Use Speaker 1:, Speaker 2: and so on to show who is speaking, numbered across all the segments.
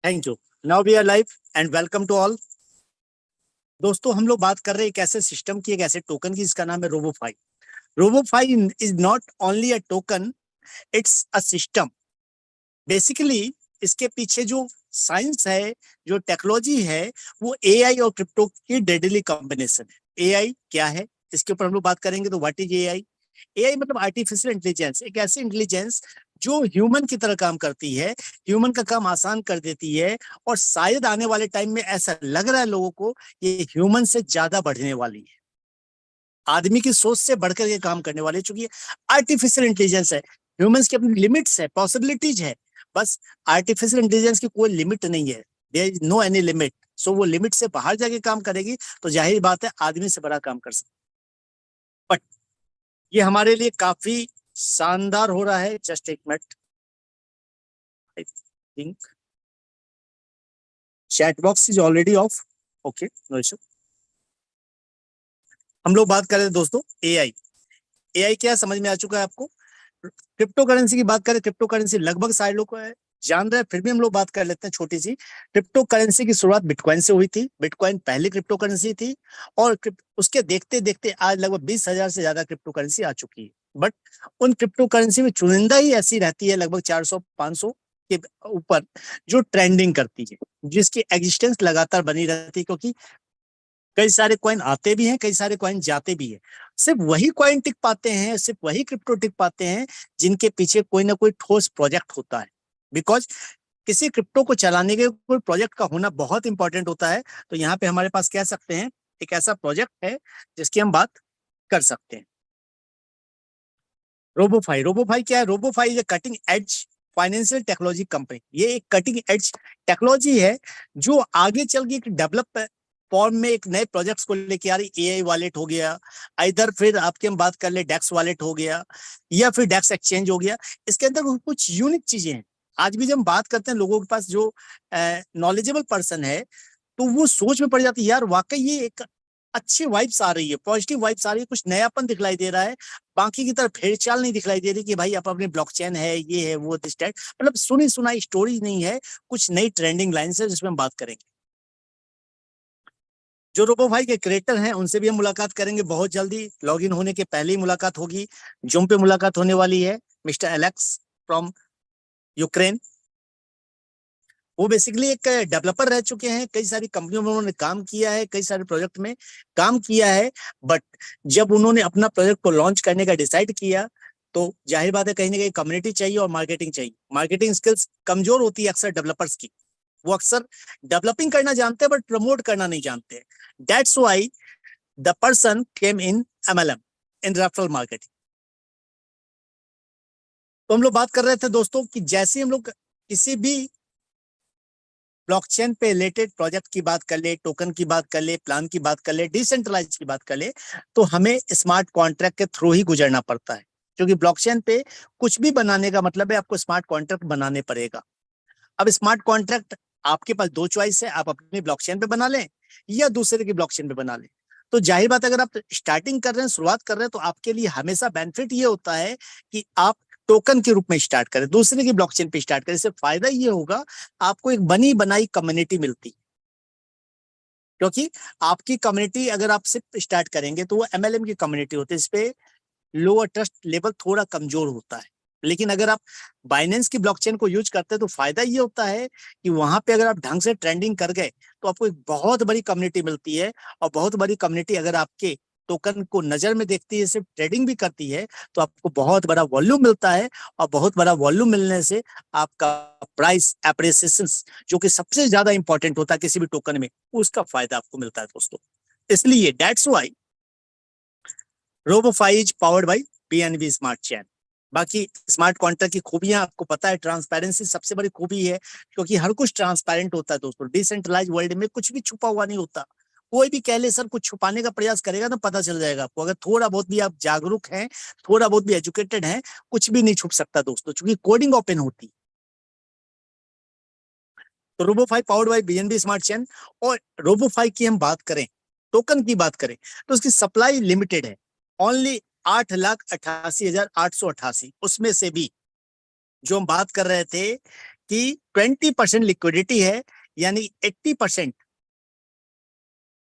Speaker 1: Thank you. Now we are live and welcome to all. दोस्तों, हम लोग बात कर रहे हैं एक ऐसे सिस्टम की, एक ऐसे टोकन की जिसका नाम है Robofi. Robofi is not only a token, it's a system. Basically इसके पीछे जो साइंस है, जो टेक्नोलॉजी है, वो एआई और क्रिप्टो की डेडली कॉम्बिनेशन है। एआई क्या है, इसके ऊपर हम लोग बात करेंगे। तो व्हाट इज एआई? एआई मतलब आर्टिफिशियल इंटेलिजेंस, एक ऐसी इंटेलिजेंस जो ह्यूमन की तरह काम करती है, ह्यूमन का काम आसान कर देती है। और शायद आने वाले टाइम में ऐसा लग रहा है लोगों को, ये ह्यूमन से ज्यादा बढ़ने वाली है, आदमी की सोच से बढ़कर के काम करने वाली है। चूंकि आर्टिफिशियल इंटेलिजेंस है, ह्यूमंस की अपनी लिमिट्स है, पॉसिबिलिटीज है। बस आर्टिफिशियल इंटेलिजेंस की कोई लिमिट नहीं है, there is no any limit. So वो लिमिट से बाहर जाके काम करेगी, तो जाहिर बात है आदमी से बड़ा काम कर सकती। बट ये हमारे लिए काफी शानदार हो रहा है। जस्ट एक minute, I think chat box is already off. Okay, no issue. हम लोग बात कर रहे थे दोस्तों एआई। एआई क्या समझ में आ चुका है आपको? क्रिप्टो करेंसी की बात करें, क्रिप्टो करेंसी लगभग सारे लोग जान रहे हैं, फिर भी हम लोग बात कर लेते हैं छोटी सी। क्रिप्टो करेंसी की शुरुआत बिटकॉइन से हुई थी। बिटकॉइन पहली क्रिप्टो करेंसी थी, और उसके देखते देखते आज लगभग 20,000 से ज्यादा क्रिप्टो करेंसी आ चुकी है। बट उन क्रिप्टो करेंसी में चुनिंदा ही ऐसी रहती है, लगभग 400-500 के ऊपर, जो ट्रेंडिंग करती है, जिसकी एग्जिस्टेंस लगातार बनी रहती है। क्योंकि कई सारे कॉइन आते भी हैं, कई सारे कॉइन जाते भी हैं। सिर्फ वही कॉइन टिक पाते हैं, सिर्फ वही क्रिप्टो टिक पाते हैं जिनके पीछे कोई ना कोई ठोस प्रोजेक्ट होता है। बिकॉज किसी क्रिप्टो को चलाने के कोई प्रोजेक्ट का होना बहुत इंपॉर्टेंट होता है। तो यहाँ पे हमारे पास कह सकते हैं एक ऐसा प्रोजेक्ट है जिसकी हम बात कर सकते हैं। रोबोफाई। रोबोफाई क्या है? Robofi is cutting edge financial technology company. ये एक कटिंग एज टेक्नोलॉजी है जो आगे चल के एक डेवलप फॉर्म में एक नए प्रोजेक्ट्स को लेके आ रही। एआई वॉलेट हो गया, इधर फिर आपके हम बात कर ले डेक्स वॉलेट हो गया, या फिर डेक्स एक्सचेंज हो गया। इसके अंदर कुछ यूनिक चीजें हैं। आज भी जब हम बात करते हैं, लोगों के पास जो नॉलेजेबल पर्सन है, तो वो सोच में पड़ जाती है, यार वाकई ये एक अच्छी वाइब्स आ रही है, पॉजिटिव वाइब्स आ रही है, कुछ नयापन दिखलाई दे रहा है। बाकी की तरफ फेर चाल नहीं दिखलाई दे रही कि भाई आप अपने ब्लॉकचेन है, ये है, वो दिस दैट। मतलब सुनी सुनाई स्टोरी नहीं है, कुछ नई ट्रेंडिंग लाइन्स है जिसमें हम बात करेंगे। जो रोबो भाई के क्रिएटर हैं उनसे भी हम मुलाकात करेंगे बहुत जल्दी। लॉग इन होने के पहले ही मुलाकात होगी। जूम पे मुलाकात होने वाली है। Mister Alex from Ukraine. वो बेसिकली एक डेवलपर रह चुके हैं, कई सारी कंपनियों में उन्होंने काम किया है, कई सारे प्रोजेक्ट में काम किया है। बट जब उन्होंने अपना प्रोजेक्ट को लॉन्च करने का डिसाइड किया, तो जाहिर बात है कहीं ना कहीं कम्युनिटी चाहिए और मार्केटिंग चाहिए। मार्केटिंग स्किल्स कमजोर होती है अक्सर डेवलपर्स की। वो अक्सर डेवलपिंग करना जानते हैं बट प्रमोट करना नहीं जानते। That's why the person came in MLM, in referral marketing. तो हम लोग बात कर रहे थे दोस्तों कि जैसे हम लोग किसी भी ब्लॉकचेन पे रिलेटेड प्रोजेक्ट की बात कर ले, टोकन की बात कर ले, प्लान की बात कर ले, डिसेंट्रलाइज की बात कर ले, तो हमें स्मार्ट कॉन्ट्रैक्ट के थ्रू ही गुजरना पड़ता है। क्योंकि ब्लॉकचेन पे कुछ भी बनाने का मतलब है आपको स्मार्ट कॉन्ट्रैक्ट बनाने पड़ेगा। अब स्मार्ट कॉन्ट्रैक्ट आपके पास दो चॉइस है, आप अपनी ब्लॉकचेन पे बना लें या दूसरे की ब्लॉकचेन पे बना लें। तो जाहिर बात अगर आप स्टार्टिंग कर रहे हैं, शुरुआत कर रहे हैं, तो आपके लिए हमेशा बेनिफिट ये होता है कि आप टोकन के रूप में स्टार्ट करें, दूसरे की ब्लॉकचेन पे स्टार्ट करें। इससे फायदा ये होगा, आपको एक बनी बनाई कम्युनिटी मिलती। क्योंकि आपकी कम्युनिटी अगर आप सिर्फ स्टार्ट करेंगे तो वो एमएलएम की कम्युनिटी होती है, इस पे लोअर ट्रस्ट लेवल थोड़ा कमजोर होता है। लेकिन अगर आप बाइनेंस की ब्लॉकचेन को यूज करते हैं तो फायदा ये होता है कि वहां पे अगर आप ढंग से ट्रेंडिंग कर गए तो आपको एक बहुत बड़ी कम्युनिटी मिलती है। और बहुत बड़ी कम्युनिटी अगर आपके टोकन को नजर में देखती है, सिर्फ ट्रेडिंग भी करती है, तो आपको बहुत बड़ा वॉल्यूम मिलता है। और बहुत बड़ा वॉल्यूम मिलने से आपका प्राइस एप्रिसिएशन, जो कि सबसे ज्यादा इंपॉर्टेंट होता है किसी भी टोकन में, उसका फायदा आपको मिलता है दोस्तों। इसलिए that's why Robofi is powered by PNB smart chain. बाकी स्मार्ट कॉन्ट्रैक्ट की खूबियां आपको पता है, ट्रांसपेरेंसी सबसे बड़ी खूबी है। क्योंकि हर कुछ ट्रांसपेरेंट होता है दोस्तों। डिसेंट्रलाइज वर्ल्ड में कुछ भी छुपा हुआ नहीं होता। कोई भी कह ले सर कुछ छुपाने का प्रयास करेगा तो पता चल जाएगा आपको। अगर थोड़ा बहुत भी आप जागरूक हैं, थोड़ा बहुत भी एजुकेटेड हैं, कुछ भी नहीं छुप सकता दोस्तों, क्योंकि कोडिंग ओपन होती है। तो Robofi powered by BNB smart chain. और रोबोफाई की हम बात करें, टोकन की बात करें, तो उसकी सप्लाई लिमिटेड है। ओनली 8,88,888। उसमें से भी जो हम बात कर रहे थे कि 20% लिक्विडिटी है, यानी 80%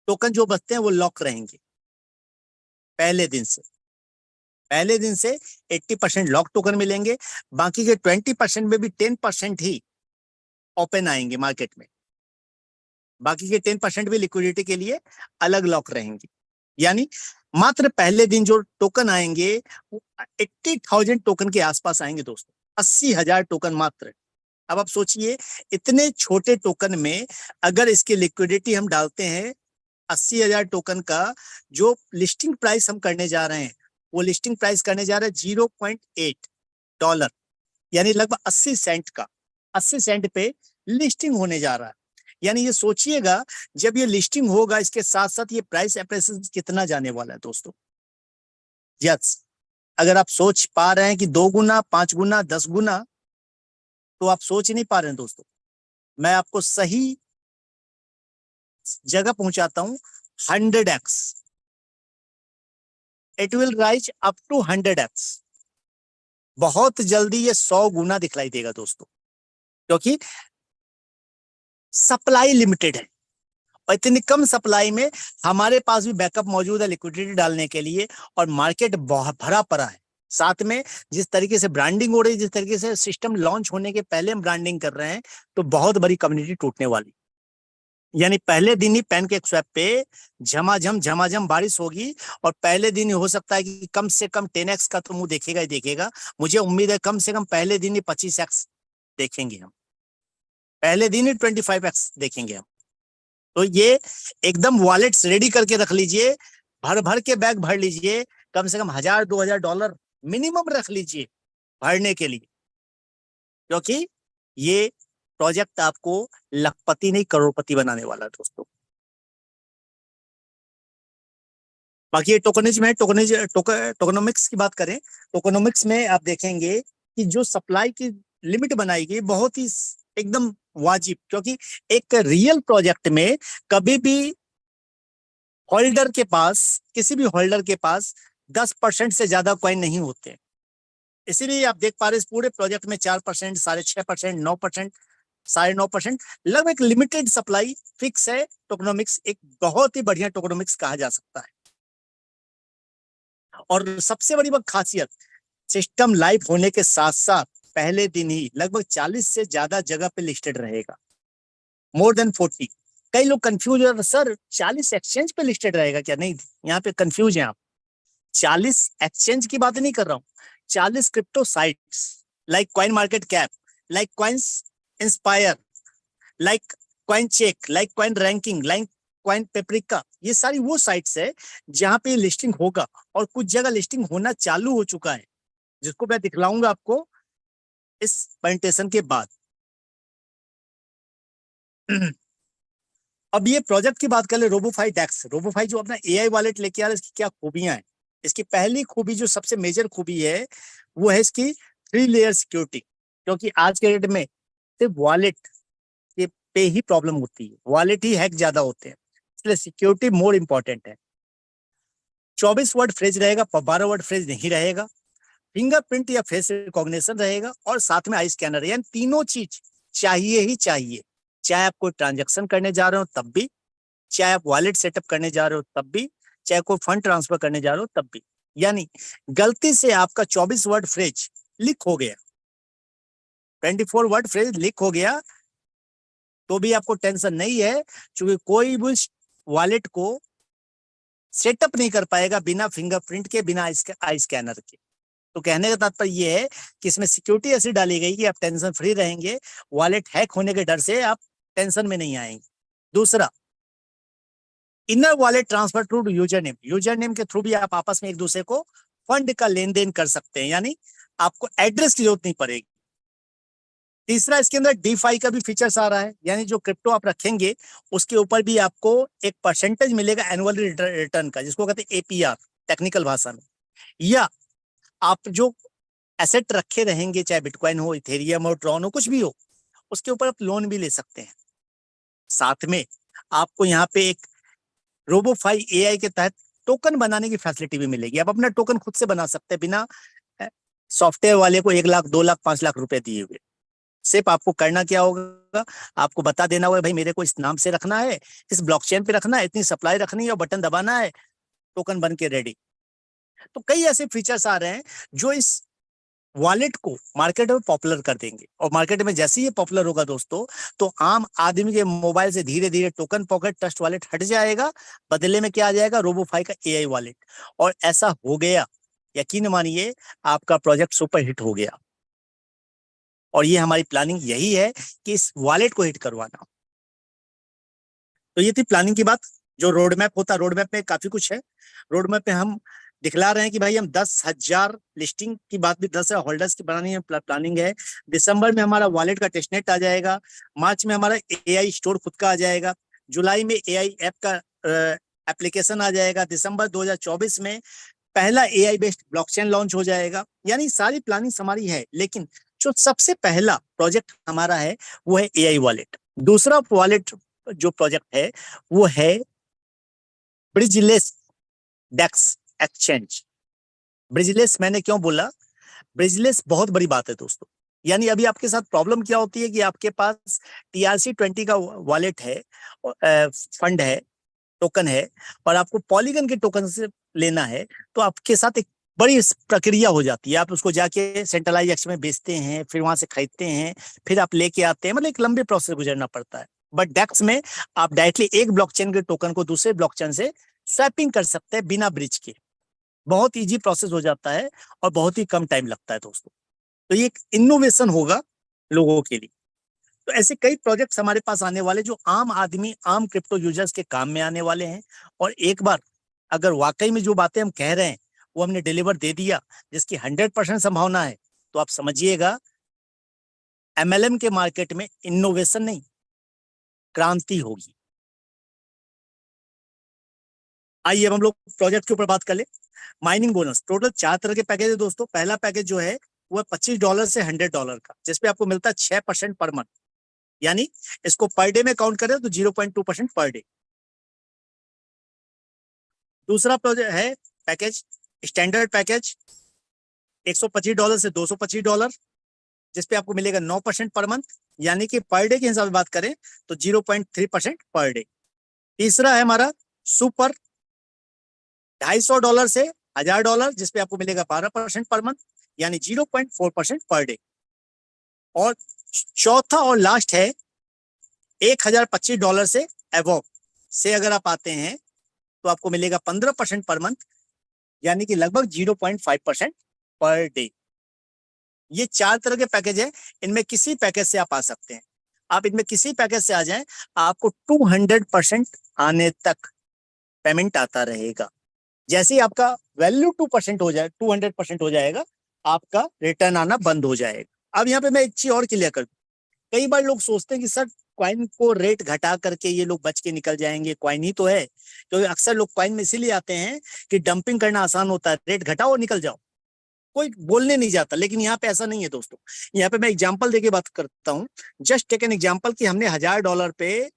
Speaker 1: टोकन जो बचते हैं वो लॉक रहेंगे पहले दिन से। पहले दिन से 80% लॉक टोकन मिलेंगे, बाकी के 20% में भी 10% ही ओपन आएंगे मार्केट में, बाकी के 10% भी लिक्विडिटी के लिए अलग लॉक रहेंगे। यानी मात्र पहले दिन जो टोकन आएंगे वो 80,000 टोकन के आसपास आएंगे दोस्तों, 80,000 टोकन मात्र। अब आप सोचिए, इतने छोटे टोकन में अगर इसकी लिक्विडिटी हम डालते हैं 80,000 टोकन का, जो लिस्टिंग प्राइस हम करने जा रहे हैं वो लिस्टिंग प्राइस करने जा रहे हैं $0.8, यानी लगभग 80 सेंट का, 80 सेंट पे लिस्टिंग होने जा रहा है। यानी ये सोचिएगा, जब ये लिस्टिंग होगा इसके साथ साथ ये प्राइस अप्रेसिएशन कितना जाने वाला है दोस्तों। यस, अगर आप सोच पा रहे हैं कि 2 गुना, 5 गुना, 10 गुना, तो आप सोच नहीं पा रहे हैं दोस्तों। मैं आपको सही जगह पहुंचाता हूं, 100x, it will rise up to 100x। बहुत जल्दी ये 100 गुना दिखलाई देगा दोस्तों, क्योंकि सप्लाई लिमिटेड है और इतनी कम सप्लाई में हमारे पास भी बैकअप मौजूद है लिक्विडिटी डालने के लिए, और मार्केट बहुत भरा पड़ा है। साथ में जिस तरीके से ब्रांडिंग हो रही है, जिस तरीके से सिस्टम लॉन्च होने के पहले हम ब्रांडिंग कर रहे हैं, तो बहुत बड़ी कम्युनिटी टूटने वाली। यानी पहले दिन ही पैनकेक स्वैप पे झमाझम बारिश होगी, और पहले दिन ही हो सकता है कि कम से कम 10x का तो मुंह देखेगा ही देखेगा। मुझे उम्मीद है कम से कम पहले दिन ही 25x देखेंगे हम, पहले दिन ही 25x देखेंगे हम। तो ये एकदम वॉलेट्स रेडी करके रख लीजिए, भर भर के बैग भर लीजिए, कम से कम $1,000-2,000 मिनिमम रख लीजिए भरने के लिए, क्योंकि ये प्रोजेक्ट आपको लखपति नहीं करोड़पति बनाने वाला है दोस्तों। बाकी ये टोकनिज्म है, टोकनोमिक्स की बात करें, टोकनोमिक्स में आप देखेंगे कि जो सप्लाई की लिमिट बनाई गई बहुत ही एकदम वाजिब, क्योंकि एक रियल प्रोजेक्ट में कभी भी होल्डर के पास, किसी भी होल्डर के पास 10% से ज्यादा कॉइन नहीं होते। इसीलिए आप देख पा रहे हैं इस पूरे प्रोजेक्ट में 4%, 6.5%, 9%, 9.5%, लगभग एक लिमिटेड सप्लाई फिक्स है। टोकनोमिक्स एक बहुत ही बढ़िया टोकनोमिक्स कहा जा सकता है। और सबसे बड़ी बात खासियत, सिस्टम लाइव होने के साथ साथ पहले दिन ही लगभग 40 से ज्यादा जगह पे लिस्टेड रहेगा, मोर देन 40। कई लोग कंफ्यूज है, सर 40 एक्सचेंज पे लिस्टेड रहेगा क्या? नहीं, यहाँ पे कंफ्यूज है आप। 40 एक्सचेंज की बात नहीं कर रहा हूँ, 40 crypto sites like coin market cap, like coins inspire, like coin check, like coin ranking, like coin paprika, ये सारी वो साइट्स है जहां पे लिस्टिंग होगा, और कुछ जगह लिस्टिंग होना चालू हो चुका है, जिसको मैं दिखलाऊंगा आपको इस प्रेजेंटेशन के बाद। अब ये प्रोजेक्ट की बात कर ले, रोबोफाई डेक्स। रोबोफाई जो अपना एआई वॉलेट लेके आ रहा है, इसकी क्या खूबियां हैं? इसकी पहली खूबी, जो सबसे मेजर खूबी है, वो है इसकी 3 लेयर सिक्योरिटी। क्योंकि आज के डेट में सिर्फ वॉलेट के पे ही प्रॉब्लम होती है, वॉलेट ही हैक ज्यादा होते हैं, इसलिए सिक्योरिटी मोर इंपॉर्टेंट है। 24 वर्ड फ्रेज रहेगा, 12 वर्ड फ्रेज नहीं रहेगा। फिंगरप्रिंट या फेस रिकॉग्निशन रहेगा, और साथ में आई स्कैनर, यानी तीनों चीज चाहिए ही चाहिए। चाहे आप कोई ट्रांजेक्शन करने जा रहे हो तब भी, चाहे आप वॉलेट सेटअप करने जा रहे हो तब भी, चाहे कोई फंड ट्रांसफर करने जा रहे हो तब भी। यानी गलती से आपका 24 वर्ड फ्रेज लीक हो गया, 24 वर्ड फ्रेज लीक हो गया, तो भी आपको टेंशन नहीं है, क्योंकि कोई भी वॉलेट को सेटअप नहीं कर पाएगा बिना फिंगरप्रिंट के, बिना आई स्कैनर के। तो कहने का तात्पर्य यह है कि इसमें सिक्योरिटी ऐसी डाली गई कि आप टेंशन फ्री रहेंगे, वॉलेट हैक होने के डर से आप टेंशन में नहीं आएंगे। दूसरा, inner wallet transfer through user name के थ्रू भी आप आपस में एक दूसरे को फंड का लेन देन कर सकते हैं, यानी आपको एड्रेस की जरूरत नहीं पड़ेगी। तीसरा, इसके अंदर डीफाई का भी फीचर्स आ रहा है, यानी जो क्रिप्टो आप रखेंगे उसके ऊपर भी आपको एक परसेंटेज मिलेगा एनुअल रिटर्न का, जिसको कहते हैं एपीआर टेक्निकल भाषा में। या आप जो एसेट रखे रहेंगे, चाहे बिटकॉइन हो, इथेरियम हो, ट्रॉन हो, कुछ भी हो, उसके ऊपर आप लोन भी ले सकते हैं। साथ में आपको यहाँ पे एक रोबोफाई एआई के तहत टोकन बनाने की फैसिलिटी भी मिलेगी। आप अपना टोकन खुद से बना सकते हैं बिना सॉफ्टवेयर वाले को 1 लाख, 2 लाख, 5 लाख रुपए दिए हुए। सिर्फ आपको करना क्या होगा, आपको बता देना होगा भाई मेरे को इस नाम से रखना है, इस ब्लॉकचेन पे रखना है, इतनी सप्लाई रखनी है और बटन दबाना है, टोकन बन के रेडी। तो कई ऐसे फीचर्स आ रहे हैं जो इस वॉलेट को मार्केट में पॉपुलर कर देंगे, और मार्केट में जैसे ही ये पॉपुलर होगा दोस्तों, तो आम आदमी के मोबाइल से धीरे धीरे टोकन पॉकेट ट्रस्ट वॉलेट हट जाएगा, बदले में क्या आ जाएगा, रोबोफाई का एआई वॉलेट। और ऐसा हो गया, यकीन मानिए आपका प्रोजेक्ट सुपर हिट हो गया। और ये हमारी प्लानिंग यही है कि इस वॉलेट को हिट करवाना। तो ये थी प्लानिंग की बात। जो रोड मैप होता है, रोड मैप में काफी कुछ है। रोड मैप में हम दिखला रहे हैं कि भाई हम 10,000 लिस्टिंग की बात भी, 10,000 होल्डर्स की बनानी है, प्लानिंग है। दिसंबर में हमारा वॉलेट का टेस्टनेट आ जाएगा। मार्च में हमारा एआई स्टोर खुद का आ जाएगा। जुलाई में एआई ऐप का एप्लीकेशन आ जाएगा। दिसंबर 2024 में पहला एआई बेस्ड ब्लॉकचेन लॉन्च हो जाएगा। यानी सारी प्लानिंग हमारी है, लेकिन जो सबसे पहला प्रोजेक्ट हमारा है वो है एआई वॉलेट। दूसरा वॉलेट जो प्रोजेक्ट है वो है ब्रिजलेस डेक्स एक्सचेंज। ब्रिजलेस मैंने क्यों बोला, ब्रिजलेस बहुत बड़ी बात है दोस्तों। यानी अभी आपके साथ प्रॉब्लम क्या होती है कि आपके पास TRC20 का वॉलेट है, फंड है, टोकन है, और आपको पॉलीगन के टोकन से लेना है, तो आपके साथ एक बड़ी प्रक्रिया हो जाती है। आप उसको जाके सेंट्रलाइज एक्सचेंज में बेचते हैं, फिर वहां से खरीदते हैं, फिर आप लेके आते हैं, मतलब एक लंबे प्रोसेस गुजरना पड़ता है। बट डेक्स में आप डायरेक्टली एक ब्लॉकचेन के टोकन को दूसरे ब्लॉकचेन से स्वैपिंग कर सकते हैं बिना ब्रिज के। बहुत इजी प्रोसेस हो जाता है और बहुत ही कम टाइम लगता है दोस्तों। तो ये एक इनोवेशन होगा लोगों के लिए। तो ऐसे कई प्रोजेक्ट्स हमारे पास आने वाले जो आम आदमी, आम क्रिप्टो यूजर्स के काम में आने वाले हैं। और एक बार अगर वाकई में जो बातें हम कह रहे हैं वो हमने डिलीवर दे दिया, जिसकी 100% संभावना है, तो आप समझिएगा MLM के मार्केट में इनोवेशन नहीं, क्रांति होगी। आइए अब हम लोग प्रोजेक्ट के ऊपर बात कर ले। माइनिंग बोनस, टोटल 4 तरह के पैकेज है दोस्तों। पहला पैकेज जो है वो है $25 से $100 का, जिसपे आपको मिलता है 6% पर मंथ। यानी इसको पर डे में काउंट करें तो 0.2% पर डे। दूसरा प्रोजेक्ट है पैकेज, स्टैंडर्ड पैकेज, $125 से $225, जिसपे आपको मिलेगा 9% पर मंथ। यानी कि पर डे के हिसाब से बात करें तो 0.3% पर डे। तीसरा है हमारा सुपर, $250 से $1,000, जिसपे आपको मिलेगा 12% पर मंथ, यानी 0.4% पर डे। और चौथा और लास्ट है $1,025 से अबव से अगर आप आते हैं तो आपको मिलेगा 15% पर मंथ, यानी कि लगभग 0.5% पर डे। ये 4 तरह के पैकेज है। इनमें किसी पैकेज से आप आ सकते हैं। आप इनमें किसी पैकेज से आ जाएं, आपको 200% आने तक पेमेंट आता रहेगा। जैसे ही आपका वैल्यू 2% हो जाए, 200% हो जाएगा, आपका रिटर्न आना बंद हो जाएगा। अब यहाँ पे मैं एक चीज और क्लियर कर दूं। कई बार लोग सोचते हैं कि सर क्वाइन को रेट घटा करके ये लोग बच के निकल जाएंगे, क्वाइन ही तो है। तो अक्सर लोग क्वाइन में इसीलिए आते हैं कि डंपिंग करना आसान होता है, रेट घटाओ और निकल जाओ, कोई बोलने नहीं जाता। लेकिन यहाँ पे ऐसा नहीं है दोस्तों। यहाँ पे मैं एग्जांपल देके बात करता हूँ। जस्ट टेक एन एग्जांपल कि हमने $1,000 पे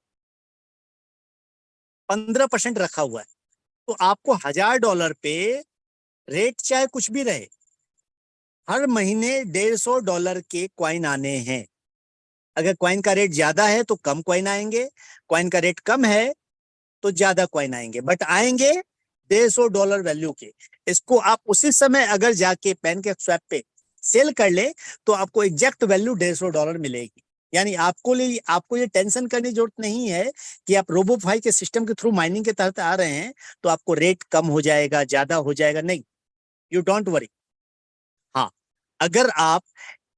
Speaker 1: 15% रखा हुआ है, तो आपको $1,000 पे रेट चाहे कुछ भी रहे, हर महीने $150 के क्वाइन आने हैं। अगर क्वाइन का रेट ज्यादा है तो कम क्वाइन आएंगे, क्वाइन का रेट कम है तो ज्यादा क्वाइन आएंगे, बट आएंगे $150 वैल्यू के। इसको आप उसी समय अगर जाके पैनकेक स्वैप पे सेल कर ले तो आपको एग्जैक्ट वैल्यू $150 मिलेगी। यानी आपको ये टेंशन करने की जरूरत नहीं है कि आप रोबोफाई के सिस्टम के थ्रू माइनिंग के तहत आ रहे हैं तो आपको रेट कम हो जाएगा, ज्यादा हो जाएगा, नहीं, यू डोंट वरी। हाँ, अगर आप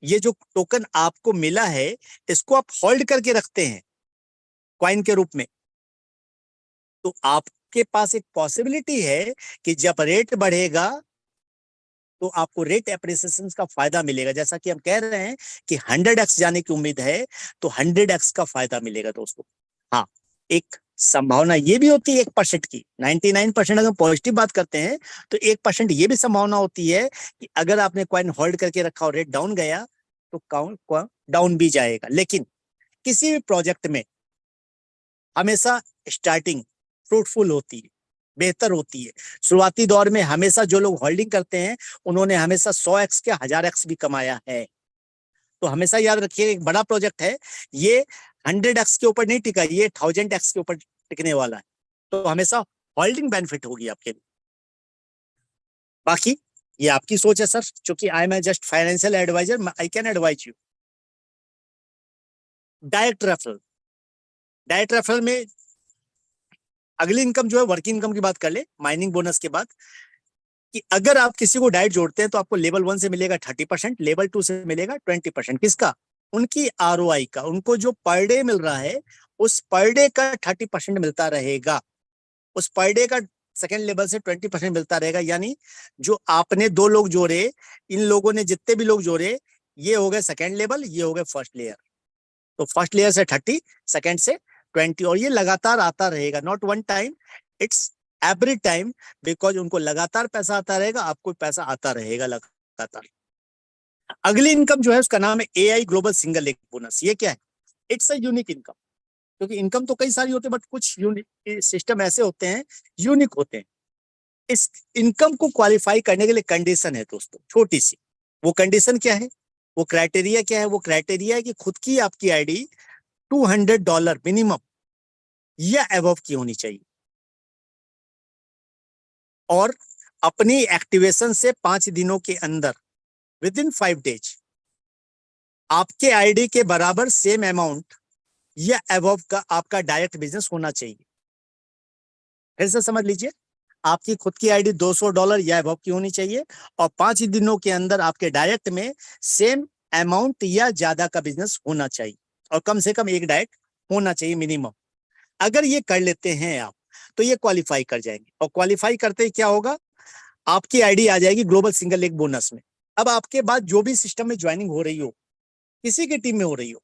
Speaker 1: ये जो टोकन आपको मिला है इसको आप होल्ड करके रखते हैं क्वाइन के रूप में, तो आपके पास एक पॉसिबिलिटी है कि जब रेट बढ़ेगा तो आपको रेट एप्रिसिएशन का फायदा मिलेगा। जैसा कि हम कह रहे हैं कि 100x जाने की उम्मीद है, तो 100x का फायदा मिलेगा दोस्तों। हाँ, एक संभावना ये भी होती है 1% की। 99% अगर पॉजिटिव बात करते हैं तो 1% ये भी संभावना होती है कि अगर आपने कॉइन होल्ड करके रखा और रेट डाउन गया तो काउंट डाउन भी जाएगा। लेकिन किसी भी प्रोजेक्ट में हमेशा स्टार्टिंग फ्रूटफुल होती है, बेहतर होती है। शुरुआती दौर में हमेशा जो लोग होल्डिंग करते हैं उन्होंने हमेशा 100x के 1000x भी कमाया है। तो हमेशा याद रखिए, एक बड़ा प्रोजेक्ट है, ये 100x के ऊपर नहीं टिका, ये 1000x के ऊपर टिकने वाला है, तो हमेशा होल्डिंग बेनिफिट होगी आपके लिए। बाकी ये आपकी सोच है सर, क्योंकि I am just financial advisor, I can advise you. Direct referral, direct referral में अगली इनकम जो है वर्किंग इनकम की बात कर ले माइनिंग बोनस के बाद, कि अगर आप किसी को डायरेक्ट जोड़ते हैं तो आपको लेवल 1 से मिलेगा 30%, लेवल 2 से मिलेगा 20%। किसका? उनकी आरओआई का, उनको जो पर डे मिल रहा है उस पर डे का 30% मिलता रहेगा, उस पर डे का सेकेंड लेवल से 20% मिलता रहेगा। यानी जो आपने 2 लोग जोड़े, इन लोगों ने जितने भी लोग जोड़े, ये हो गए सेकेंड लेवल, ये हो गए फर्स्ट लेयर। तो फर्स्ट लेयर से 30, सेकेंड से 20, और ये लगातार आता रहेगा, not one time, it's every time, because उनको लगातार पैसा आता रहेगा, आपको पैसा आता रहेगा लगातार। अगली इनकम जो है उसका नाम है AI global single leg bonus. ये क्या है? इट्स अ यूनिक इनकम, क्योंकि इनकम तो कई सारी होती है, बट कुछ यूनिक सिस्टम ऐसे होते हैं, यूनिक होते हैं। इस इनकम को क्वालिफाई करने के लिए कंडीशन है दोस्तों, छोटी सी। वो कंडीशन क्या है, वो क्राइटेरिया क्या है? वो क्राइटेरिया है कि खुद की आपकी आईडी $200 मिनिमम या अबव की होनी चाहिए, और अपनी एक्टिवेशन से 5 दिनों के अंदर, विद इन 5 डेज, आपके आईडी के बराबर सेम अमाउंट या अबव का आपका डायरेक्ट बिजनेस होना चाहिए। फिर से समझ लीजिए, आपकी खुद की आईडी $200 या अबव की होनी चाहिए, और 5 दिनों के अंदर आपके डायरेक्ट में सेम अमाउंट या ज्यादा का बिजनेस होना चाहिए, और कम से कम एक डायरेक्ट होना चाहिए मिनिमम। अगर ये कर लेते हैं आप, तो ये क्वालिफाई कर जाएंगे, और क्वालिफाई करते ही क्या होगा, आपकी आईडी आ जाएगी ग्लोबल सिंगल लेग बोनस में। अब आपके बाद जो भी सिस्टम में ज्वाइनिंग हो रही हो, किसी की टीम में हो रही हो,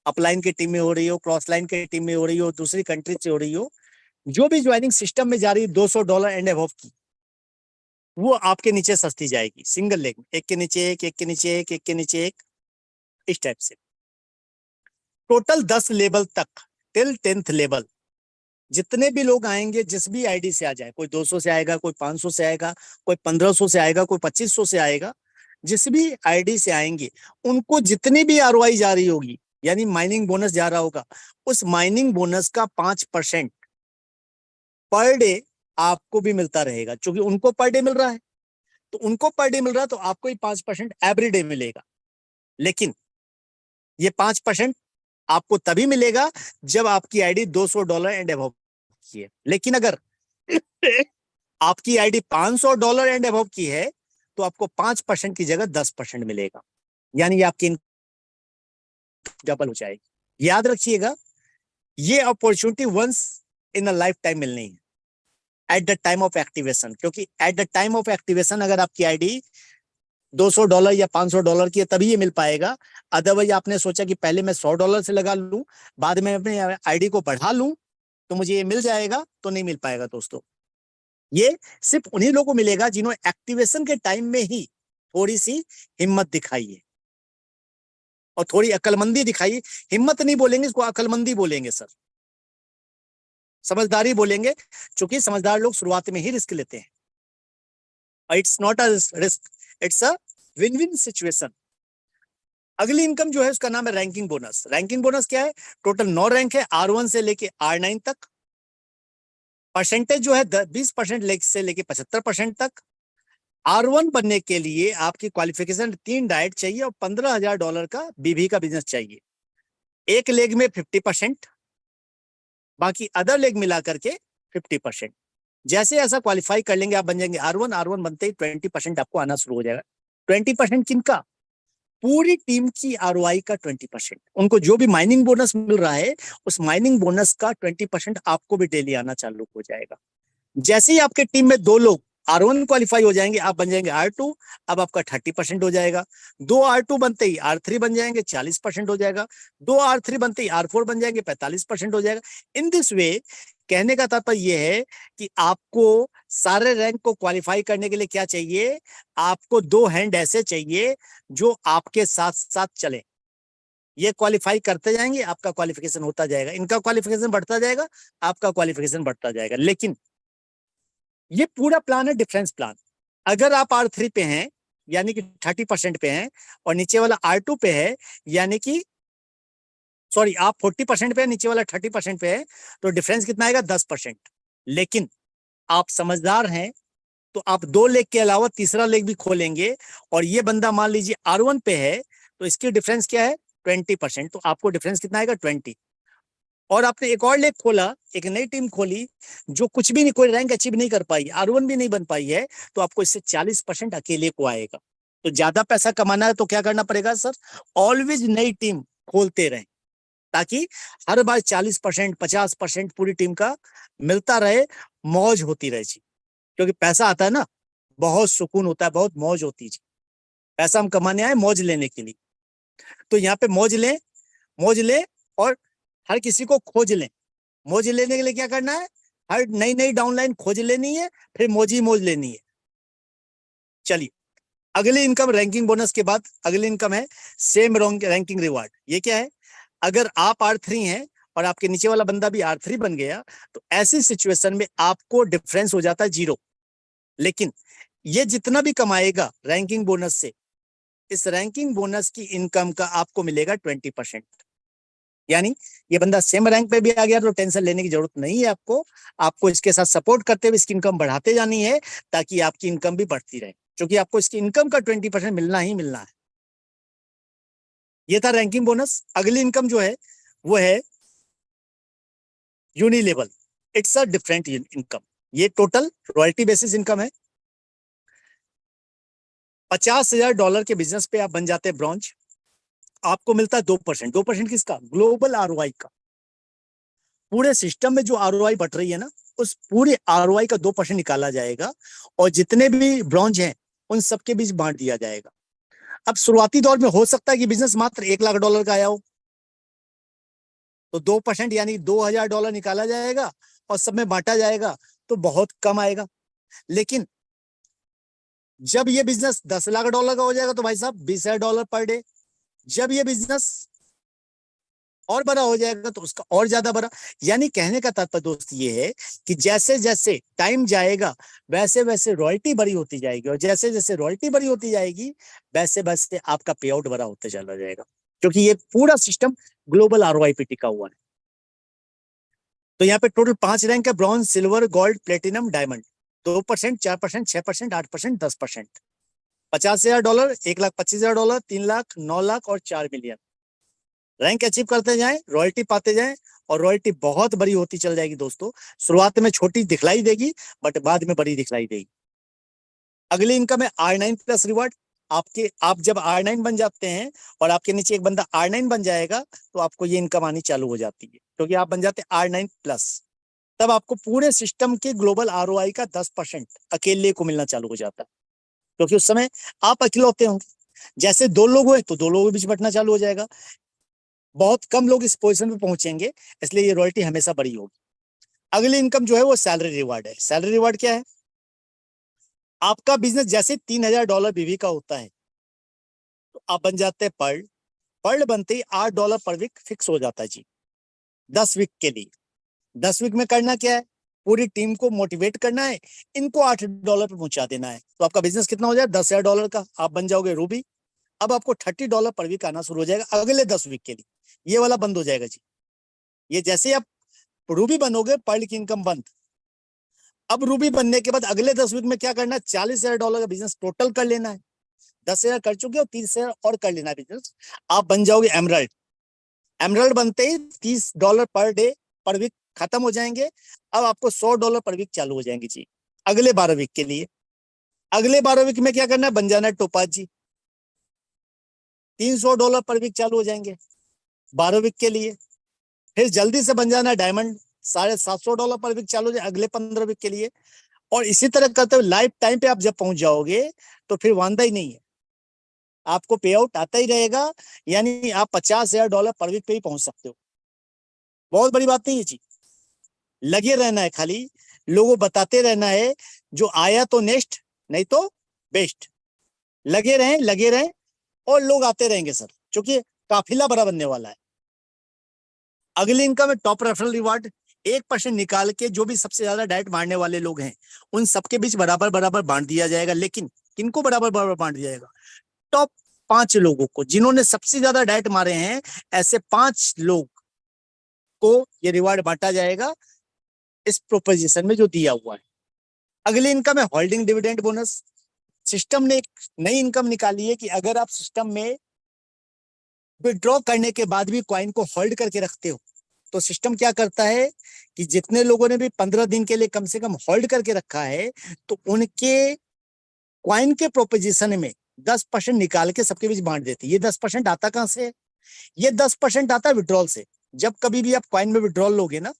Speaker 1: अपलाइन की टीम में हो रही हो, क्रॉस लाइन की टीम में हो रही हो, दूसरी कंट्री से हो रही हो, जो भी ज्वाइनिंग सिस्टम में जा रही है $200 एंड अबव की, वो आपके नीचे सस्ती जाएगी सिंगल लेग में, एक के नीचे एक, एक के नीचे एक, एक के नीचे एक, इस टाइप से। टोटल 10 लेवल तक, टिल 10th लेवल, जितने भी लोग आएंगे, जिस भी आईडी से आ जाए, कोई 200 से आएगा, कोई 500 से आएगा, कोई 1500 से आएगा, कोई 2500 से आएगा, जिस भी आईडी से आएंगे, उनको जितनी भी आरओआई जा रही होगी, यानी माइनिंग बोनस जा रहा होगा, उस माइनिंग बोनस का 5% पर डे आपको भी मिलता रहेगा। क्योंकि उनको पर डे मिल रहा है, तो उनको पर डे मिल रहा है, तो आपको ही 5% एवरी डे मिलेगा। लेकिन ये 5% आपको तभी मिलेगा जब आपकी आईडी $200 एंड अबव की है। लेकिन अगर आपकी आईडी $500 एंड अबव की है, तो आपको 5% की जगह 10% मिलेगा, यानी आपकी डबल हो जाएगी। याद रखिएगा, ये opportunity once in a lifetime मिलनी है, at the time of activation. क्योंकि at the time of activation अगर आपकी आईडी $200 या $500 की है, तभी ये मिल पाएगा। अदरवाइज आपने सोचा कि पहले मैं $100 से लगा लूं, बाद में अपने आईडी को बढ़ा लूं, तो मुझे ये मिल जाएगा, तो नहीं मिल पाएगा दोस्तों। ये सिर्फ उन्हीं लोगों को मिलेगा जिन्होंने एक्टिवेशन के टाइम में ही थोड़ी सी हिम्मत दिखाई है, और थोड़ी अकलमंदी दिखाई। हिम्मत नहीं बोलेंगे इसको, अकलमंदी बोलेंगे सर, समझदारी बोलेंगे, क्योंकि समझदार लोग शुरुआत में ही रिस्क लेते हैं। It's not a risk, it's a win win situation. अगली इनकम जो है उसका नाम है रैंकिंग बोनस। रैंकिंग बोनस क्या है? टोटल 9 रैंक है, R1 से लेके R9 तक। परसेंटेज जो है 20% से लेके 75% तक। R1 बनने के लिए आपकी क्वालिफिकेशन 3 डाइट चाहिए और $15,000 का बीवी का बिजनेस चाहिए। एक लेग में 50%, बाकी अदर लेग मिला करके 50%। जैसे ऐसा क्वालिफाई कर लेंगे आप, बन जाएंगे R1। R1 बनते ही 20% आपको आना शुरू हो जाएगा। 20% किनका? पूरी टीम की आरओआई का 20%। उनको जो भी माइनिंग बोनस मिल रहा है, उस माइनिंग बोनस का 20% आपको भी डेली आना चालू हो जाएगा। जैसे ही आपके टीम में 2 लोग R1 क्वालिफाई हो जाएंगे, आप बन जाएंगे R2, अब आपका 30% हो जाएगा। 2 R2 बनते ही R3 बन जाएंगे, 40% हो जाएगा। 2 R3 बनते ही R4 बन जाएंगे, 45% हो जाएगा। इन दिस वे, कहने का तात्पर्य यह है कि आपको सारे रैंक को क्वालिफाई करने के लिए क्या चाहिए? आपको 2 हैंड ऐसे चाहिए जो आपके साथ साथ चले। ये क्वालिफाई करते जाएंगे, आपका क्वालिफिकेशन होता जाएगा, इनका क्वालिफिकेशन बढ़ता जाएगा, आपका क्वालिफिकेशन बढ़ता जाएगा। लेकिन ये पूरा प्लान है डिफरेंस प्लान। अगर आप R3 पे हैं, यानी कि 30% पे है, और नीचे वाला R2 पे है, यानी कि सॉरी आप 40% पे है, नीचे वाला 30% पे है, तो डिफरेंस कितना आएगा? 10%। लेकिन आप समझदार हैं तो आप 2 लेग के अलावा तीसरा लेग भी खोलेंगे, और ये बंदा मान लीजिए R1 पे है, तो इसकी डिफरेंस क्या है? 20%। तो आपको डिफरेंस कितना आएगा? 20। और आपने एक और लेग खोला, एक नई टीम खोली जो कुछ भी नहीं, कोई रैंक अचीव नहीं कर पाई, R1 भी नहीं बन पाई है, तो आपको इससे 40% अकेले को आएगा। तो ज्यादा पैसा कमाना है तो क्या करना पड़ेगा सर? ऑलवेज नई टीम खोलते रहें, ताकि हर बार 40% 50% पूरी टीम का मिलता रहे, मौज होती रहे जी। क्योंकि पैसा आता है ना, बहुत सुकून होता है, बहुत मौज होती है जी। पैसा हम कमाने आए मौज लेने के लिए, तो यहाँ पे मौज लें, मौज लें, और हर किसी को खोज लें। मौज लेने के लिए क्या करना है? हर नई नई डाउनलाइन खोज लेनी है, फिर मौजी मौज लेनी है। चलिए, अगली इनकम रैंकिंग बोनस के बाद अगली इनकम है सेम रैंकिंग रिवार्ड। ये क्या है? अगर आप R3 हैं और आपके नीचे वाला बंदा भी R3 बन गया, तो ऐसी सिचुएशन में आपको डिफरेंस हो जाता है 0। लेकिन ये जितना भी कमाएगा रैंकिंग बोनस से, इस रैंकिंग बोनस की इनकम का आपको मिलेगा 20%। यानी ये बंदा सेम रैंक पे भी आ गया तो टेंशन लेने की जरूरत नहीं है आपको। आपको इसके साथ सपोर्ट करते हुए इसकी इनकम बढ़ाते जानी है, ताकि आपकी इनकम भी बढ़ती रहे, क्योंकि आपको इसकी इनकम का 20% मिलना ही मिलना है। ये था रैंकिंग बोनस। अगली इनकम जो है वो है unilevel. It's a different income. ये टोटल रॉयल्टी बेसिस इनकम है। $50,000 के बिजनेस पे आप बन जाते हैं ब्रॉन्ज, आपको मिलता है 2%। 2% किसका? ग्लोबल ROI का। पूरे सिस्टम में जो ROI बढ़ रही है ना, उस पूरे ROI का 2% निकाला जाएगा, और जितने भी ब्रॉन्ज हैं उन सबके बीच बांट दिया जाएगा। अब शुरुआती दौर में हो सकता है कि बिजनेस मात्र $1 लाख का आया हो, तो 2% यानी $2,000 निकाला जाएगा और सब में बांटा जाएगा, तो बहुत कम आएगा। लेकिन जब ये बिजनेस $10 लाख का हो जाएगा तो भाई साहब $20,000 पर डे। जब ये बिजनेस और बड़ा हो जाएगा तो उसका और ज्यादा बड़ा। यानी कहने का तात्पर्य दोस्त ये है कि जैसे जैसे टाइम जाएगा वैसे वैसे रॉयल्टी बड़ी होती जाएगी, और जैसे जैसे रॉयल्टी बड़ी होती जाएगी वैसे वैसे आपका पे आउट बड़ा होते चला जाएगा, क्योंकि ये पूरा सिस्टम ग्लोबल ROI पे टिका हुआ है। तो यहाँ पे टोटल 5 रैंक है: bronze, silver, gold, platinum, diamond. 2%, 4%, 6%, 8%, 10%। $50,000, $1,25,000, 3 lakh, 9 lakh और 4 मिलियन। रैंक अचीव करते जाएं, रॉयल्टी पाते जाएं, और रॉयल्टी बहुत बड़ी होती चल जाएगी दोस्तों। शुरुआत में छोटी दिखलाई देगी, बट बाद में बड़ी दिखलाई देगी। अगली इनकम है R9+ रिवार्ड। आप जब R9 बन जाते हैं और आपके नीचे एक बंदा R9 बन जाएगा, तो आपको ये इनकम आनी चालू हो जाती है, क्योंकि आप बन जाते हैं R9+। तब आपको पूरे सिस्टम के ग्लोबल ROI का 10% अकेले को मिलना चालू हो जाता है, क्योंकि उस समय आप अकेलौते होंगे। जैसे 2 लोग हुए तो 2 लोगों के बीच बंटना चालू हो जाएगा। बहुत कम लोग इस पोजीशन पे पहुंचेंगे, इसलिए ये रॉयल्टी हमेशा बड़ी होगी। अगली इनकम जो है वो सैलरी रिवार्ड है। सैलरी रिवार्ड क्या है? आपका बिजनेस जैसे $3,000 बीवी का होता है, तो आप बन जाते हैं पर्ल। पर्ल बनते ही $8 पर वीक फिक्स हो जाता है जी, 10 वीक के लिए। 10 वीक में करना क्या है? पूरी टीम को मोटिवेट करना है, इनको $8 पे पहुंचा देना है। तो आपका बिजनेस कितना हो जाए? $10,000 का। आप बन जाओगे रूबी। अब आपको $30 पर वीक आना शुरू हो जाएगा अगले 10 वीक के लिए। ये वाला बंद हो जाएगा जी। ये जैसे आप रूबी बनोगे, पर्ल की इनकम बंद। अब रूबी बनने के बाद अगले 10 वीक में क्या करना है? $40,000 का बिजनेस टोटल कर लेना है। 10,000 कर चुके हो, 30,000 और कर लेना है बिजनेस। आप बन जाओगे एमरल्ड। एमरल्ड बनते ही $30 पर डे पर वीक खत्म हो जाएंगे। अब आपको $100 पर वीक चालू हो जाएंगे जी, अगले 12 वीक के लिए। अगले 12 वीक में क्या करना है? बन जाना है टोपाज जी। $300 पर वीक चालू हो जाएंगे 12 वीक के लिए। फिर जल्दी से बन जाना है डायमंड। $750 पर वीक चालू हो जाए अगले 15 वीक के लिए। और इसी तरह करते हुए लाइफ टाइम पे आप जब पहुंच जाओगे तो फिर वांदा ही नहीं है, आपको पे आउट आता ही रहेगा। यानी आप $50,000 पर वीक पे ही पहुंच सकते हो। बहुत बड़ी बात नहीं है जी। लगे रहना है, खाली लोगों बताते रहना है, जो आया तो नेक्स्ट, नहीं तो बेस्ट। लगे रहें और लोग आते रहेंगे सर, क्योंकि काफिला बड़ा बनने वाला है। अगली इनकम है टॉप रेफरल रिवार्ड। 1% निकाल के जो भी सबसे ज्यादा डायरेक्ट मारने वाले लोग हैं उन सबके बीच बराबर बराबर बांट दिया जाएगा। लेकिन किनको बराबर बराबर बांट दिया जाएगा? टॉप 5 लोगों को, जिन्होंने सबसे ज्यादा डाइट मारे हैं, ऐसे 5 लोग को ये रिवार्ड बांटा जाएगा इस प्रोपोजिशन में जो दिया हुआ है। अगली इनकम है होल्डिंग डिविडेंड बोनस। सिस्टम ने एक नई इनकम निकाली है कि अगर आप सिस्टम में विड्रॉ करने के बाद भी कॉइन को होल्ड करके रखते हो, तो सिस्टम क्या करता है कि जितने लोगों ने भी 15 दिन के लिए कम से कम होल्ड करके रखा है, तो उनके कॉइन के प्रोपोजिशन में 10% निकाल के सबके बीच बांट देती है। ये 10% आता कहां से है? ये 10% आता है विड्रॉल से। जब कभी भी आप कॉइन में विड्रॉल लोगे ना,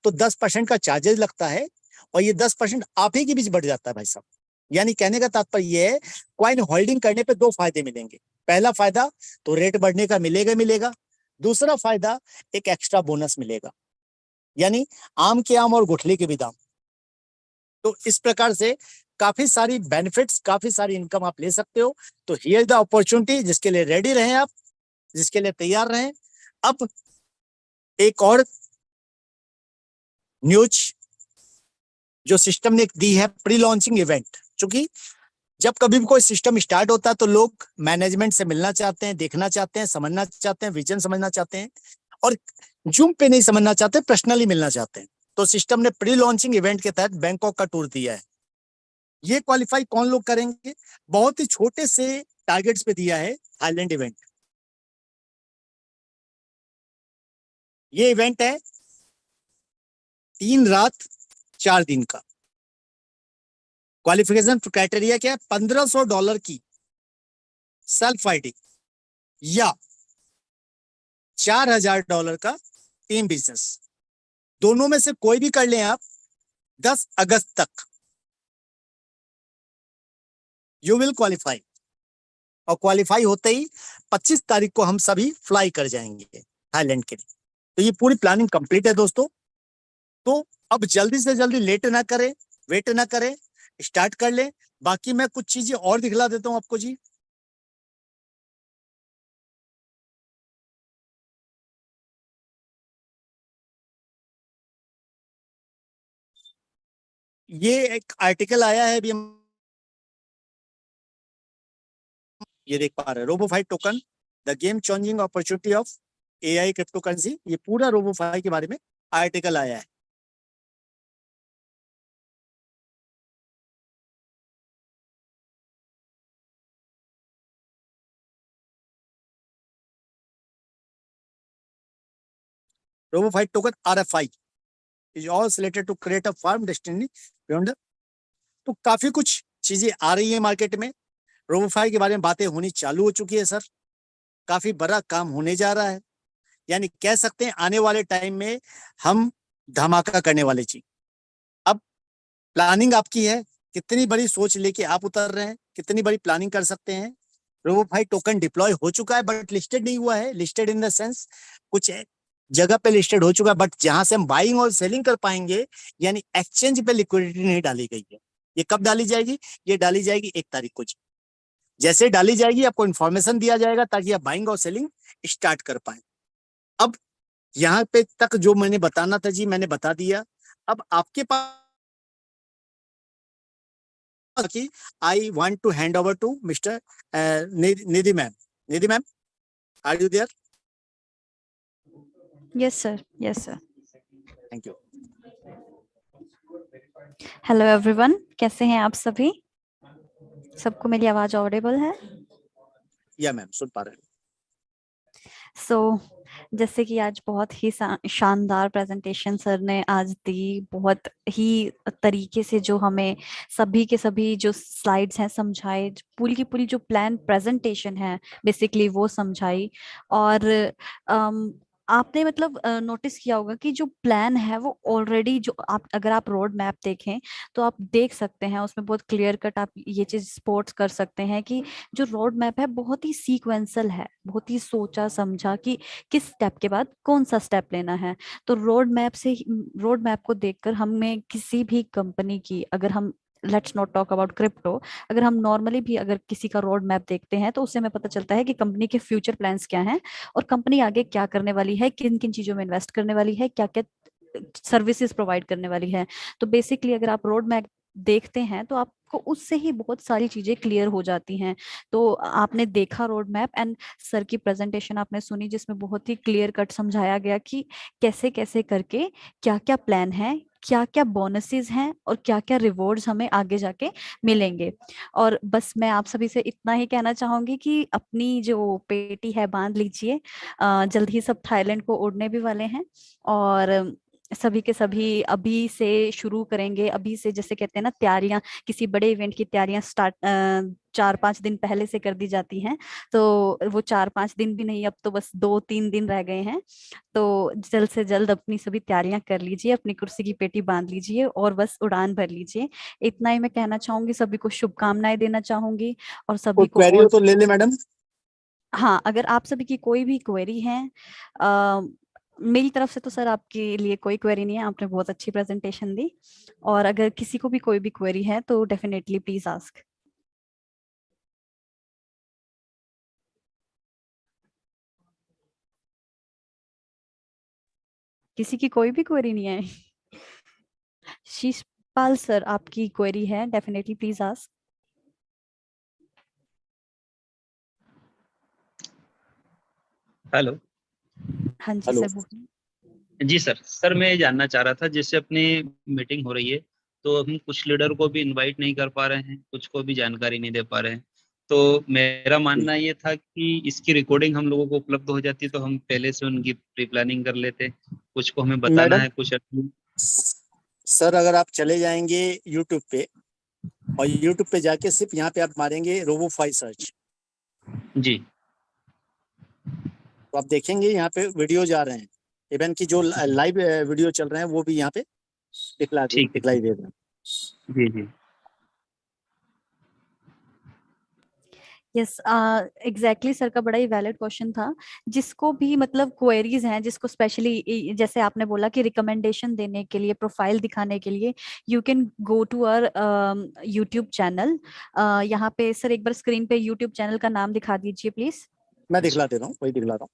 Speaker 1: तो 10% का चार्जेस लगता है और ये 10% आप ही के बीच बढ़ जाता है भाई साहब। यानी कहने का तात्पर्य ये है, कॉइन होल्डिंग करने पे 2 फायदे मिलेंगे। पहला फायदा तो रेट बढ़ने का मिलेगा। दूसरा फायदा एक एक्स्ट्रा बोनस मिलेगा, यानी आम के आम और गुठली के भी दाम। तो इस प्रकार से काफी सारी बेनिफिट्स, काफी सारी इनकम आप ले सकते हो। तो हियर द अपॉर्चुनिटी, जिसके लिए रेडी रहें आप, जिसके लिए तैयार रहें। अब एक और न्यूज जो सिस्टम ने दी है, प्री लॉन्चिंग इवेंट। चूंकि जब कभी भी कोई सिस्टम स्टार्ट होता है तो लोग मैनेजमेंट से मिलना चाहते हैं, देखना चाहते हैं, समझना चाहते हैं, विजन समझना चाहते हैं, और जूम पे नहीं समझना चाहते, पर्सनली मिलना चाहते हैं। तो सिस्टम ने प्री लॉन्चिंग इवेंट के तहत बैंकॉक का टूर दिया है। ये क्वालिफाई कौन लोग करेंगे? बहुत ही छोटे से टारगेट्स पे दिया है थाईलैंड इवेंट। ये इवेंट है 3 रात 4 दिन का। क्वालिफिकेशन क्राइटेरिया क्या है? $1500 की सेल्फ आईडी या $4000 का टीम बिजनेस। दोनों में से कोई भी कर लें आप, 10 अगस्त तक यू विल क्वालिफाई। और क्वालिफाई होते ही 25 तारीख को हम सभी फ्लाई कर जाएंगे थाईलैंड के लिए। तो ये पूरी प्लानिंग कंप्लीट है दोस्तों। तो अब जल्दी से जल्दी लेट ना करें, वेट ना करें, स्टार्ट कर लें। बाकी मैं कुछ चीजें और दिखला देता हूं आपको जी। ये एक आर्टिकल आया है अभी, हम ये देख पा रहे हैं, Robofi token the game changing opportunity of AI crypto currency. ये पूरा रोबोफाई के बारे में आर्टिकल आया है। Robofi token RFI is all selected to create a farm destiny beyond. तो काफी कुछ चीजें आ रही है मार्केट में। रोबोफाई के बारे में बातें होनी चालू हो चुकी है सर। काफी बड़ा काम होने जा रहा है। यानी कह सकते हैं आने वाले टाइम में हम धमाका करने वाले जी। अब प्लानिंग आपकी है, कितनी बड़ी सोच लेके आप उतर रहे हैं, कितनी बड़ी प्लानिंग कर सकते हैं। रोबोफाई टोकन डिप्लॉय हो चुका है बट लिस्टेड नहीं हुआ है। लिस्टेड इन द सेंस कुछ जगह पे लिस्टेड हो चुका है, बट जहां से हम बाइंग और सेलिंग कर पाएंगे, यानी एक्सचेंज पे लिक्विडिटी नहीं डाली गई है। ये कब डाली जाएगी? ये डाली जाएगी 1 तारीख को जी। जैसे डाली जाएगी आपको इन्फॉर्मेशन दिया जाएगा ताकि आप बाइंग और सेलिंग स्टार्ट कर पाए। अब यहाँ पे तक जो मैंने बताना था जी मैंने बता दिया। अब आपके पास कि I want to hand over to mister Nidhi ma'am. Nidhi ma'am, are you there?
Speaker 2: Yes, sir. Yes, sir.
Speaker 1: Thank you.
Speaker 2: Hello everyone, कैसे हैं आप सभी? सबको मेरी आवाज ऑडिबल है?
Speaker 1: या मैम, सुन पा रहे हैं।
Speaker 2: जैसे कि आज बहुत ही शानदार प्रेजेंटेशन सर ने आज दी, बहुत ही तरीके से जो हमें सभी के सभी जो स्लाइड्स हैं समझाए, पूरी की पूरी जो प्लान प्रेजेंटेशन है बेसिकली वो समझाई। और आपने मतलब नोटिस किया होगा कि जो प्लान है वो ऑलरेडी, जो आप अगर आप रोड मैप देखें तो आप देख सकते हैं उसमें बहुत क्लियर कट आप ये चीज स्पॉट कर सकते हैं कि जो रोड मैप है बहुत ही सीक्वेंसल है, बहुत ही सोचा समझा कि किस स्टेप के बाद कौन सा स्टेप लेना है। तो रोड मैप को देखकर हमें किसी भी कंपनी की, अगर हम let's not talk about crypto, अगर हम नॉर्मली भी अगर किसी का रोड मैप देखते हैं तो उससे हमें पता चलता है कि कंपनी के फ्यूचर प्लान्स क्या हैं और कंपनी आगे क्या करने वाली है, किन किन चीजों में इन्वेस्ट करने वाली है, क्या क्या सर्विसेज प्रोवाइड करने वाली है। तो बेसिकली अगर आप रोड मैप देखते हैं तो आपको उससे ही बहुत सारी चीजें क्लियर हो जाती हैं। तो आपने देखा रोड मैप एंड सर की प्रेजेंटेशन आपने सुनी, जिसमें बहुत ही क्लियर कट समझाया गया कि कैसे कैसे करके क्या क्या प्लान है, क्या क्या बोनसेस हैं और क्या क्या रिवॉर्ड्स हमें आगे जाके मिलेंगे। और बस मैं आप सभी से इतना ही कहना चाहूंगी कि अपनी जो पेटी है बांध लीजिए, जल्द ही सब थाईलैंड को उड़ने भी वाले हैं। और सभी के सभी अभी से शुरू करेंगे, अभी से जैसे कहते हैं ना तैयारियां, किसी बड़े इवेंट की तैयारियां स्टार्ट 4-5 दिन पहले से कर दी जाती हैं। तो वो 4-5 दिन भी नहीं, अब तो बस 2-3 दिन रह गए हैं। तो जल्द से जल्द अपनी सभी तैयारियां कर लीजिए, अपनी कुर्सी की पेटी बांध लीजिए और बस उड़ान भर लीजिए। इतना ही मैं कहना चाहूंगी, सभी को शुभकामनाएं देना चाहूंगी और
Speaker 1: कोई
Speaker 2: सभी को
Speaker 1: क्वेरी हो
Speaker 2: ऑल।
Speaker 1: तो ले ले मैडम।
Speaker 2: हाँ, अगर आप सभी की कोई भी क्वेरी है, अ, मेरी तरफ से तो सर आपके लिए कोई क्वेरी नहीं है, आपने बहुत अच्छी प्रेजेंटेशन दी। और अगर किसी को भी कोई भी क्वेरी है तो डेफिनेटली प्लीज आस्क। किसी की कोई भी क्वेरी नहीं है? शीशपाल सर, आपकी क्वेरी है, डेफिनेटली प्लीज आस्क।
Speaker 3: हेलो।
Speaker 2: हाँ जी
Speaker 1: हेलो।
Speaker 2: सर, बोलिए।
Speaker 3: जी सर, मैं ये जानना चाह रहा था, जैसे अपनी मीटिंग हो रही है तो हम कुछ लीडर को भी इनवाइट नहीं कर पा रहे हैं, कुछ को भी जानकारी नहीं दे पा रहे हैं। तो मेरा मानना ये था कि इसकी रिकॉर्डिंग हम लोगों को उपलब्ध हो जाती तो हम पहले से उनकी प्री प्लानिंग कर लेते। कुछ को हमें बताना
Speaker 1: मैडम,
Speaker 3: है, कुछ
Speaker 1: सर अगर आप चले जाएंगे यूट्यूब पे, और यूट्यूब पे जाके सिर्फ यहाँ पे आप मारेंगे रोबोफाई सर्च,
Speaker 3: जी
Speaker 1: तो आप देखेंगे यहाँ पे वीडियो जा रहे हैं। इवन की जो लाइव वीडियो चल रहे हैं वो भी यहाँ पे
Speaker 3: ठीक है।
Speaker 1: दिखलाई दे रहे हैं।
Speaker 3: जी जी
Speaker 2: यस, एग्जैक्टली सर का बड़ा ही वैलिड क्वेश्चन था। जिसको भी मतलब क्वेरीज हैं, जिसको स्पेशली जैसे आपने बोला कि रिकमेंडेशन देने के लिए, प्रोफाइल दिखाने के लिए, you can go to our YouTube channel. यहाँ पे सर एक बार स्क्रीन पे यूट्यूब चैनल का नाम दिखा दीजिए प्लीज।
Speaker 1: मैं दिखला दे रहा हूँ, वही दिखला रहा हूँ।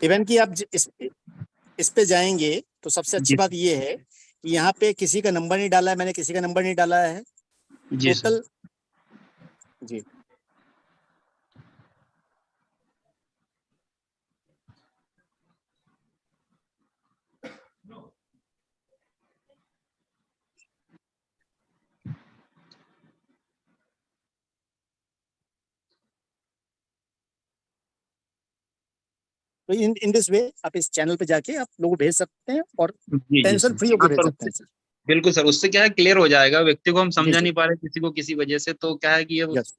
Speaker 1: इवन की आप इस पे जाएंगे तो सबसे अच्छी
Speaker 3: जी
Speaker 1: बात ये है कि यहाँ पे किसी का नंबर नहीं डाला है, मैंने किसी का नंबर नहीं डाला है।
Speaker 3: जी सर।
Speaker 1: टोटल जी, तो इन दिस वे आप इस चैनल पे जाके आप लोग भेज सकते हैं और
Speaker 3: जी जी
Speaker 1: टेंशन
Speaker 3: सर।
Speaker 1: फ्री होकर
Speaker 3: हाँ
Speaker 1: भेज
Speaker 3: सर,
Speaker 1: सकते हैं सर।
Speaker 3: बिल्कुल सर, उससे क्या है क्लियर हो जाएगा। व्यक्ति को हम
Speaker 1: जी
Speaker 3: समझा
Speaker 1: जी,
Speaker 3: नहीं पा रहे किसी को किसी वजह से, तो क्या है कि ये
Speaker 1: यस।